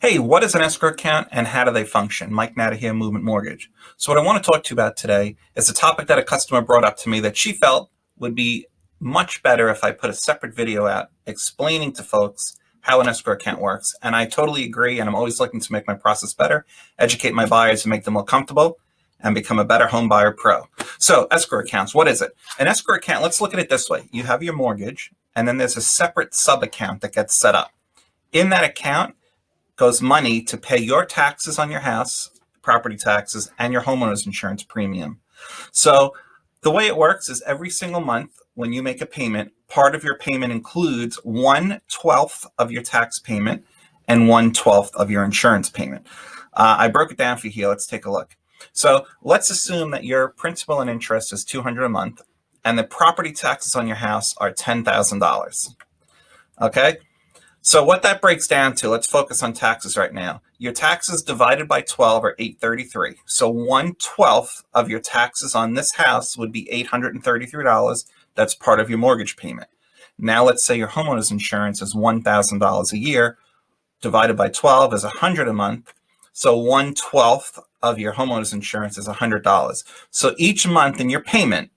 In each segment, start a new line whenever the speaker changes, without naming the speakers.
Hey, what is an escrow account and how do they function? Mike Natta here, Movement Mortgage. So what I want to talk to you about today is a topic that a customer brought up to me that she felt would be much better if I put a separate video out explaining to folks how an escrow account works. And I totally agree, and I'm always looking to make my process better, educate my buyers and make them more comfortable, and become a better home buyer pro. So escrow accounts, what is it? An escrow account, let's look at it this way. You have your mortgage, and then there's a separate sub-account that gets set up. In that account goes money to pay your taxes on your house, property taxes, and your homeowner's insurance premium. So the way it works is every single month when you make a payment, part of your payment includes 1/12 of your tax payment and 1/12 of your insurance payment. I broke it down for you here. Let's take a look. So let's assume that your principal and interest is $200 a month and the property taxes on your house are $10,000. Okay? So what that breaks down to, let's focus on taxes right now. Your taxes divided by 12 are $833. So 1/12 of your taxes on this house would be $833. That's part of your mortgage payment. Now let's say your homeowner's insurance is $1,000 a year. Divided by 12 is $100 a month. So 1/12 of your homeowner's insurance is $100. So each month in your payment,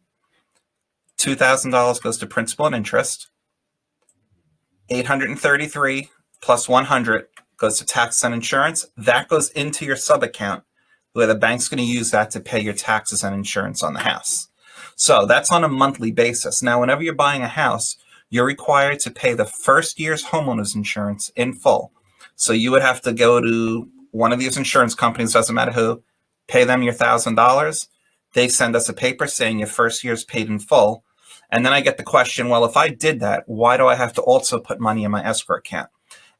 $2,000 goes to principal and interest. 833 plus 100 goes to tax and insurance. That goes into your sub account where the bank's going to use that to pay your taxes and insurance on the house. So that's on a monthly basis. Now, whenever you're buying a house, you're required to pay the first year's homeowner's insurance in full. So you would have to go to one of these insurance companies, doesn't matter who, pay them your $1,000. They send us a paper saying your first year's paid in full. And then I get the question, well, if I did that, why do I have to also put money in my escrow account?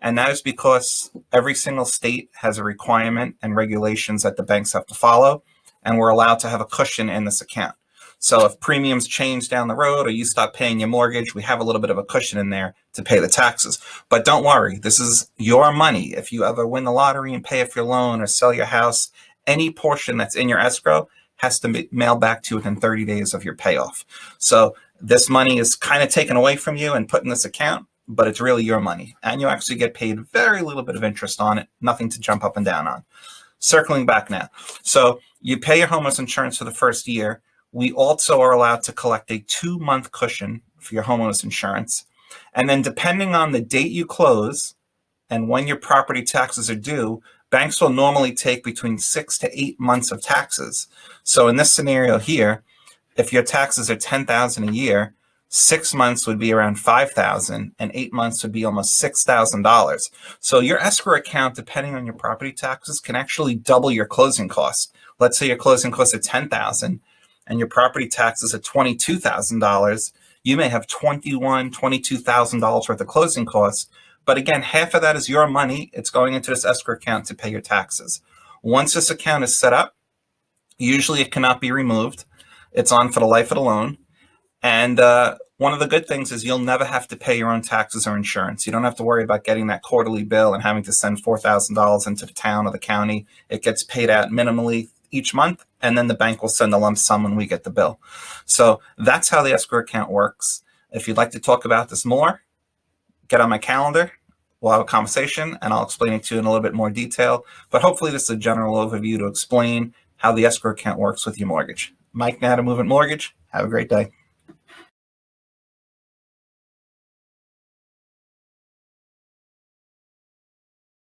And that is because every single state has a requirement and regulations that the banks have to follow, and we're allowed to have a cushion in this account. So if premiums change down the road or you stop paying your mortgage, we have a little bit of a cushion in there to pay the taxes. But don't worry, this is your money. If you ever win the lottery and pay off your loan or sell your house, any portion that's in your escrow has to be mailed back to you within 30 days of your payoff. So this money is kind of taken away from you and put in this account, but it's really your money. And you actually get paid very little bit of interest on it, nothing to jump up and down on. Circling back now. So you pay your homeowner's insurance for the first year. We also are allowed to collect a 2-month cushion for your homeowner's insurance. And then depending on the date you close and when your property taxes are due, banks will normally take between 6 to 8 months of taxes. So in this scenario here, if your taxes are $10,000 a year, 6 months would be around $5,000 and 8 months would be almost $6,000. So your escrow account, depending on your property taxes, can actually double your closing costs. Let's say your closing costs are $10,000 and your property taxes are $22,000. You may have $22,000 worth of closing costs. But again, half of that is your money. It's going into this escrow account to pay your taxes. Once this account is set up, usually it cannot be removed. It's on for the life of the loan. And one of the good things is you'll never have to pay your own taxes or insurance. You don't have to worry about getting that quarterly bill and having to send $4,000 into the town or the county. It gets paid out minimally each month, and then the bank will send a lump sum when we get the bill. So that's how the escrow account works. If you'd like to talk about this more, get on my calendar. We'll have a conversation, and I'll explain it to you in a little bit more detail. But hopefully this is a general overview to explain how the escrow account works with your mortgage. Mike Natta, Movement Mortgage. Have a great day.